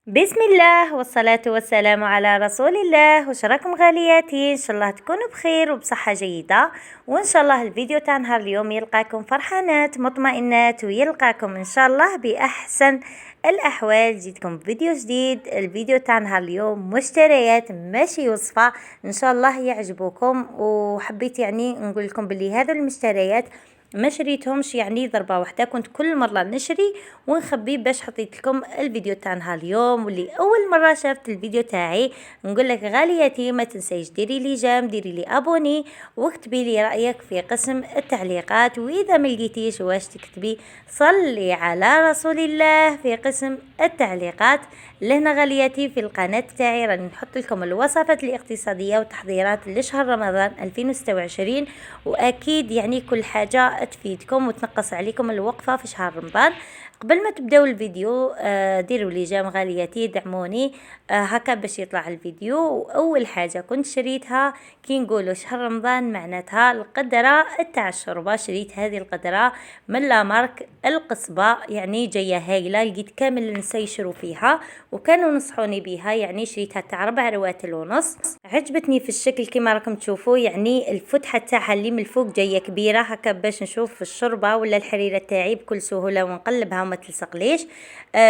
بسم الله والصلاة والسلام على رسول الله. وش راكم غالياتي؟ ان شاء الله تكونوا بخير وبصحة جيدة، وان شاء الله الفيديو تاع نهار اليوم يلقاكم فرحانات مطمئنات ويلقاكم ان شاء الله باحسن الاحوال. جيتكم فيديو جديد. الفيديو تاع نهار اليوم مشتريات ماشي وصفة، ان شاء الله يعجبوكم. وحبيت يعني نقول لكم بلي هذا المشتريات ما شريتهمش يعني ضربه واحده، كنت كل مره نشري ونخبي باش حطيت لكم الفيديو تاع نهار اليوم. واللي اول مره شافت الفيديو تاعي نقول لك غالياتي ما تنسيش ديري لي جيم، ديري لي ابوني، واكتبي لي رايك في قسم التعليقات. واذا ما لقيتيش واش تكتبي صلي على رسول الله في قسم التعليقات. لهنا غالياتي في القناه تاعي راني نحط لكم الوصفات الاقتصاديه والتحضيرات لشهر رمضان 2026، واكيد يعني كل حاجه تفيدكم وتنقص عليكم الوقفه في شهر رمضان. قبل ما تبداو الفيديو ديروا لي جيم غالياتي، دعموني هكا باش يطلع الفيديو. واول حاجه كنت شريتها كي نقولوا شهر رمضان معناتها القدره تاع الشوربه. شريت هذه القدره من لا مارك القصبه، يعني جايه هايله، لقيت كامل النساء يشرو فيها وكانوا نصحوني بها. يعني شريتها تاع 4 رواتل ونص، عجبتني في الشكل كما راكم تشوفوا. يعني الفتحه تاعها اللي من الفوق جايه كبيره هكا باش نشوف الشوربه ولا الحريره تاعي بكل سهوله ونقلبها وما تلصقليش.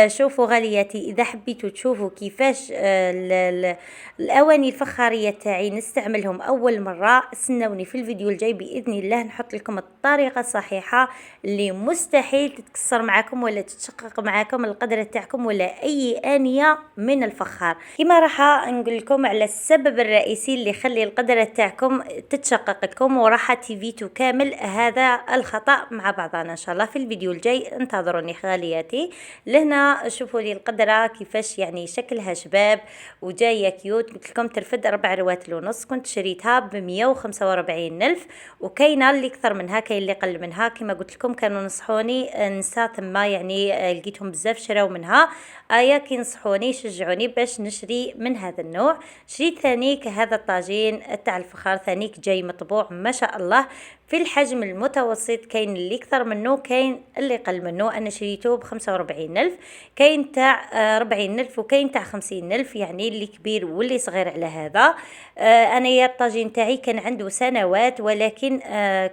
شوفوا غالياتي، اذا حبيتوا تشوفوا كيفاش الاواني الفخاريه تاعي نستعملهم اول مره، استنوني في الفيديو الجاي باذن الله نحط لكم الطريقه الصحيحه اللي مستحيل تتكسر معكم ولا تتشقق معكم القدره تاعكم ولا اي انيه من الفخار. كما راح نقول لكم على السبب الرئيسي اللي يخلي القدره تاعكم تتشققكم، وراح تيفيتو كامل هذا الخطا مع بعضنا ان شاء الله في الفيديو الجاي. انتظروني غالياتي. لهنا شوفوا لي القدره كيفاش يعني شكلها شباب وجايه كيوت. قلت لكم ترفد 4 رواتل ونص، كنت شريتها ب 145 الف، وكاينه اللي اكثر منها كاين اللي قل منها. كما قلت لكم كانوا نصحوني نساء ثم يعني لقيتهم بزاف شراو منها، كي نصحوني شجعوني باش نشري من هذا النوع. شريت ثانيك هذا الطاجين تاع الفخار، ثانيك جاي مطبوع ما شاء الله في الحجم المتوسط، كاين اللي اكثر منه كاين اللي قل منه. انا شريته ب 45 الف، كاين تاع 40 الف وكاين تاع 50 الف، يعني اللي كبير واللي صغير على هذا. انا يا الطاجين تاعي كان عنده سنوات، ولكن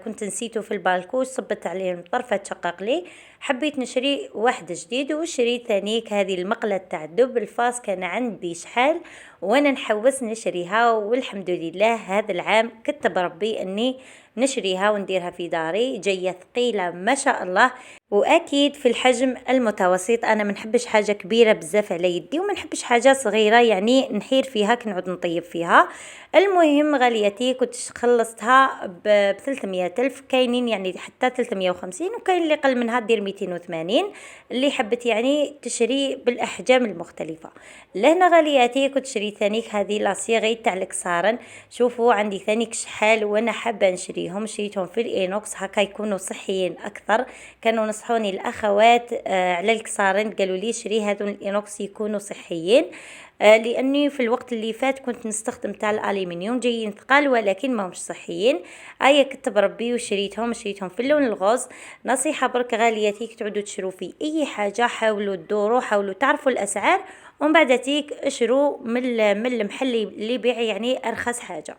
كنت نسيته في البالكو، صبت عليه المطر فتشقق لي، حبيت نشري واحد جديد. وشريت ثانيك هذه المقلة تاع الدب الفاس، كان عندي شحال وانا نحوس نشريها، والحمد لله هذا العام كتب ربي اني نشريها ونديرها في داري. جايه ثقيله ما شاء الله، واكيد في الحجم المتوسط. انا ما نحبش حاجه كبيره بزاف على يدي وما نحبش حاجه صغيره يعني نحير فيها كنعود نطيب فيها. المهم غاليتي كنت خلصتها ب 300 الف، كاينين يعني حتى 350 وكاين اللي قل منها دير 280 اللي حبت يعني تشري بالاحجام المختلفه. لهنا غالياتي كنت شريت ثانيك هذه لاصيغي تاع الكسارن. شوفوا عندي ثانيك شحال وانا حابه نشريهم، شريتهم في الاينوكس هكا يكونوا صحيين اكثر. كانوا نصحوني الاخوات على الكسارن، قالوا لي شري هذون الاينوكس يكونوا صحيين، لاني في الوقت اللي فات كنت نستخدم تاع الالومنيوم جايين ثقال ولكن ما همش صحيين. كتب ربي وشريتهم في اللون الغوز. نصيحه برك غالياتي تعودوا تشرو في اي حاجه حاولوا تدوروا، حاولوا تعرفوا الاسعار، ومن بعد تيك اشروا من المحل اللي يبيع يعني ارخص حاجه.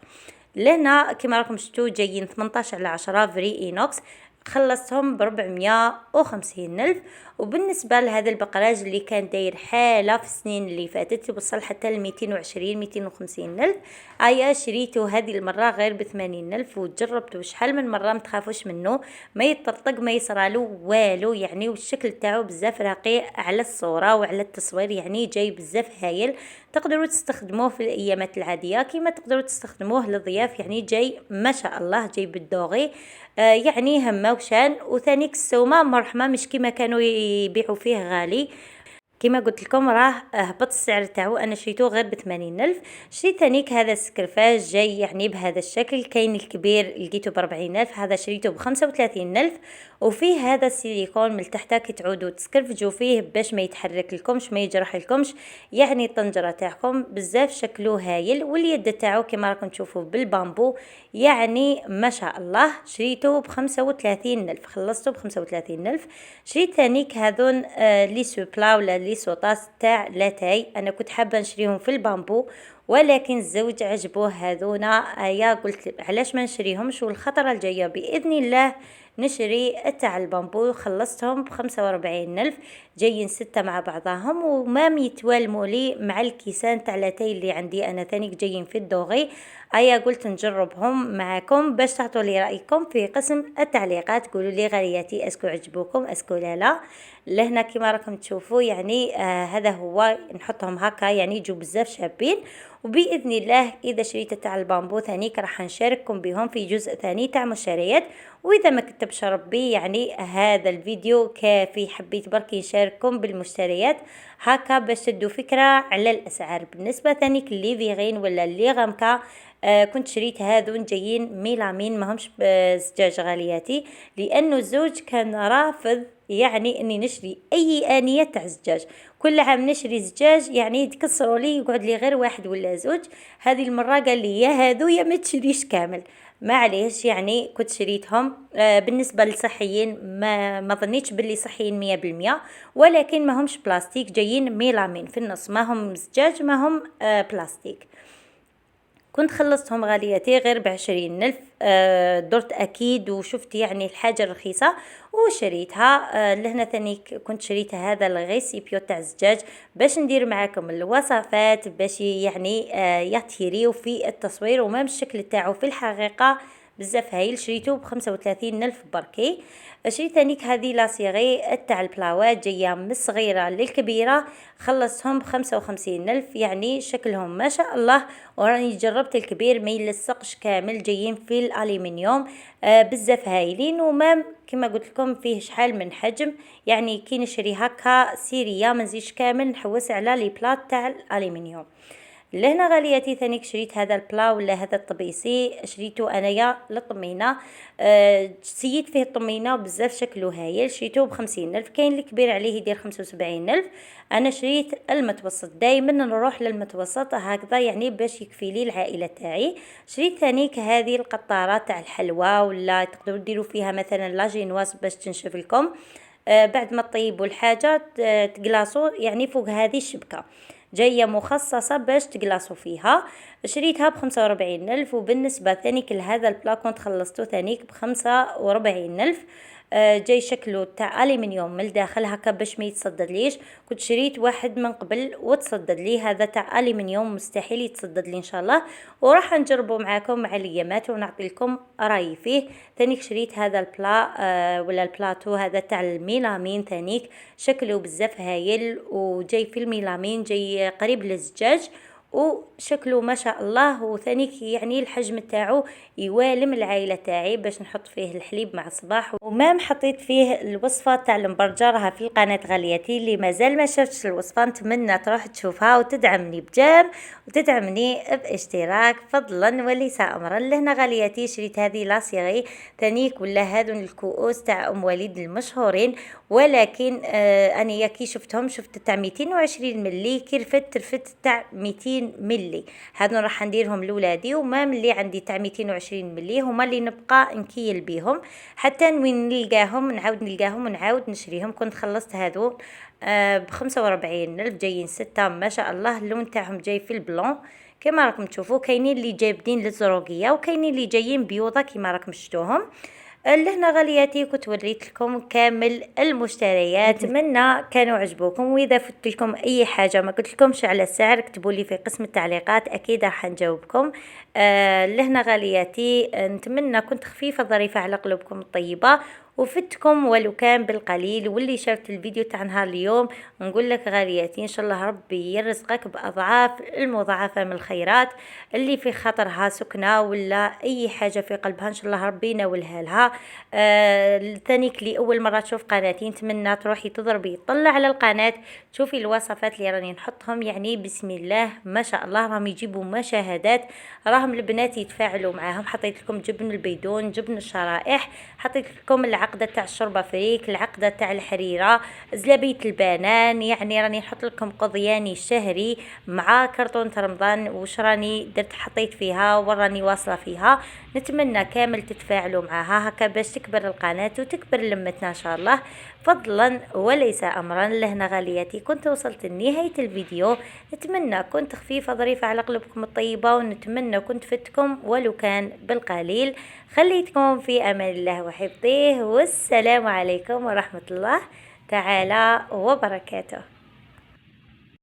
لهنا كما راكم شفتوا جايين 18 على 10 فري اينوكس، خلصتهم ب 450 الف. وبالنسبه لهذا البقراج اللي كان داير حاله في السنين اللي فاتت يوصل حتى ل 220 250 الف، شريته هذه المره غير ب 80 الف، وجربته شحال من مره ما تخافوش منه، ما يطرطق ما يصرالو والو يعني. والشكل تاعو بزاف راقي على الصوره وعلى التصوير، يعني جاي بزاف هايل. تقدروا تستخدموه في الايامات العاديه كما تقدروا تستخدموه للضياف، يعني جاي ما شاء الله جاي بالدوغي. يعني همه وشان. وثانيك السومه مرحمه مش كما كانوا يبيعوا فيه غالي، كما قلت لكم راه هبط السعر تاعو. انا شريته غير ب 80 الف. شريت ثانيك هذا السكرفاج جاي يعني بهذا الشكل، كاين الكبير لقيته ب 40 الف، هذا شريته ب 35 الف. وفيه هذا السيليكون من تحت كي تعودوا تسكرفجوا فيه باش ما يتحرك لكمش ما يجرح لكمش، يعني الطنجره تاعكم بزاف شكله هايل. واليد تاعو كما راكم تشوفوا بالبامبو، يعني ما شاء الله. شريته ب35,000، خلصته ب35,000. شريت ثانيك هذون لي سوبلا ولا لي سوطاس تاع لاتاي، انا كنت حابه نشريهم في البامبو ولكن الزوج عجبوه هذونا. يا قلت علاش ما نشريهمش، والخطره الجايه باذن الله نشري تاع البامبو. خلصتهم ب45,000، جايين 6 مع بعضهم وما يتوالموا لي مع الكيسان تاع لاتاي اللي عندي انا ثاني جايين في الدوغي. ايا قلت نجربهم معكم باش تعطوا لي رايكم في قسم التعليقات، قولوا لي غالياتي اسكو عجبوكم اسكو لا. لهنا كما راكم تشوفوا يعني هذا هو، نحطهم هكا يعني يجوا بزاف شابين. وباذن الله اذا شريت تاع البامبو ثانيك راح نشارككم بهم في جزء ثاني تاع مشتريات. واذا ما كتبش ربي يعني هذا الفيديو كافي، حبيت بركي نشارككم بالمشتريات هكا باش تدوا فكره على الاسعار. بالنسبه ثانيك اللي فيغين ولا اللي غامكا كنت شريت هذون جايين ميلامين ماهمش زجاج غالياتي، لانه الزوج كان رافض يعني اني نشري اي انيه تاع زجاج. كل عام نشري زجاج يعني يتكسروا لي، يقعد لي غير واحد ولا زوج. هذه المره قال لي يا هذو يا ما تشريش كامل. معليش يعني كنت شريتهم. بالنسبه للصحيين ما ظنيتش باللي صحيين 100%، ولكن ما همش بلاستيك، جايين ميلامين في النص، ما هم زجاج ما هم بلاستيك. كنت خلصتهم غالياتي غير ب20,000. درت اكيد وشفت يعني الحاجه الرخيصه وشريتها. لهنا ثاني كنت شريت هذا الغيسيبيو تاع الزجاج باش ندير معكم الوصفات باش يعني يطيريو في التصوير وما الشكل تاعو في الحقيقه بزاف هايل. شريته ب35,000 بركي. شريت ثانيك هذه لاصيغي تاع البلاوات جايه من الصغيره للكبيره، خلصتهم ب55,000، يعني شكلهم ما شاء الله. وراني جربت الكبير ما يلصقش كامل، جايين في الالومنيوم بزاف هايلين. وما كما قلت لكم فيه شحال من حجم، يعني كي نشري هكا سيريا ما نزيدش كامل نحوس على لي بلاط تاع الالومنيوم. لهنا غالياتي ثانيك شريت هذا البلا ولا هذا الطبيسي، شريته انايا للطمينه. سيد فيه الطمينه بزاف شكله هايل، شريته ب50,000. كاين الكبير عليه يدير 75,000. انا شريت المتوسط، دائما نروح للمتوسط هكذا يعني باش يكفي لي العائله تاعي. شريت ثانيك هذه القطارات تاع الحلوى ولا تقدروا ديروا فيها مثلا لاجينواس باش تنشف لكم. بعد ما تطيبوا الحاجه تقلاصوا يعني فوق هذه الشبكه، جايه مخصصه باش تقلاصوا فيها. شريتها ب45,000. وبالنسبه ثانيك لهذا البلاكونت خلصته ثانيك ب45,000. جاي شكله تاع الومنيوم من الداخل هكا باش ما يتصدد ليش. كنت شريت واحد من قبل وتصدد لي، هذا تاع الومنيوم مستحيل يتصدد لي ان شاء الله. وراح نجربه معكم مع الايامات ونعطي لكم رايي فيه. ثانيك شريت هذا البلا ولا البلاطو هذا تاع الميلامين، ثانيك شكله بزاف هايل وجاي في الميلامين، جاي قريب للزجاج وشكله ما شاء الله. وثانيك يعني الحجم تاعو يوالم العائله تاعي باش نحط فيه الحليب مع الصباح. وما حطيت فيه الوصفه تاع المبرجر راها في القناه غالياتي، اللي مازال ما شفتش الوصفه نتمنى تروح تشوفها وتدعمني بجام وتدعمني باشتراك فضلا وليس امرا. لهنا غالياتي شريت هذه لاصيغي ثانيك ولا هذون الكؤوس تاع ام وليد المشهورين، ولكن انا كي شفتهم شفت تاع 220 ملي، كي رفدت تاع 200 ملي. هذو راح نديرهم لولادي، وما ملي عندي تاع 220 ملي هما اللي نبقى نكيل بيهم حتى وين نلقاهم نعاود ونعاود نشريهم. كنت خلصت هذو ب45,000، جايين 6 ما شاء الله. اللون تاعهم جاي في البلون كما راكم تشوفوا، كاينين اللي جايبين للزروقيه وكاينين اللي جايين بيوضه كما راكم شفتوهم. لهنا غالياتي كنت وريت لكم كامل المشتريات، نتمنى كانوا عجبوكم. واذا فت لكم اي حاجه ما قلت لكمش على السعر اكتبوا لي في قسم التعليقات اكيد راح نجاوبكم. لهنا غالياتي نتمنى كنت خفيفه ظريفه على قلوبكم الطيبه وفتكم ولو كان بالقليل. واللي شافت الفيديو تاع نهار اليوم نقول لك غالياتي ان شاء الله ربي يرزقك باضعاف المضاعفه من الخيرات، اللي في خاطرها سكنه ولا اي حاجه في قلبها ان شاء الله ربي ينولها لها. ثانيك لي اول مره تشوف قناتي نتمنى تروحي تضربي طلع على القناه تشوفي الوصفات اللي راني نحطهم، يعني بسم الله ما شاء الله راهم يجيبوا مشاهدات، راهم البنات يتفاعلوا معاهم. حطيت لكم جبن البيدون، جبن الشرائح، حطيت لكم العقل العقدة تاع الشوربة فريك، العقدة تاع الحريرة، زلابية البنان. يعني راني نحط لكم قضياني شهري مع كرتونة رمضان واش راني درت حطيت فيها وراني واصلة فيها. نتمنى كامل تتفاعلوا معها هكا باش تكبر القناة وتكبر لمتنا ان شاء الله، فضلا وليس امرا. لهنا غالياتي كنت وصلت لنهاية الفيديو، نتمنى كنت خفيفة ظريفة على قلوبكم الطيبة، ونتمنى كنت فتكم ولو كان بالقليل. خليتكم في امان الله وحفظه، والسلام عليكم ورحمة الله تعالى وبركاته.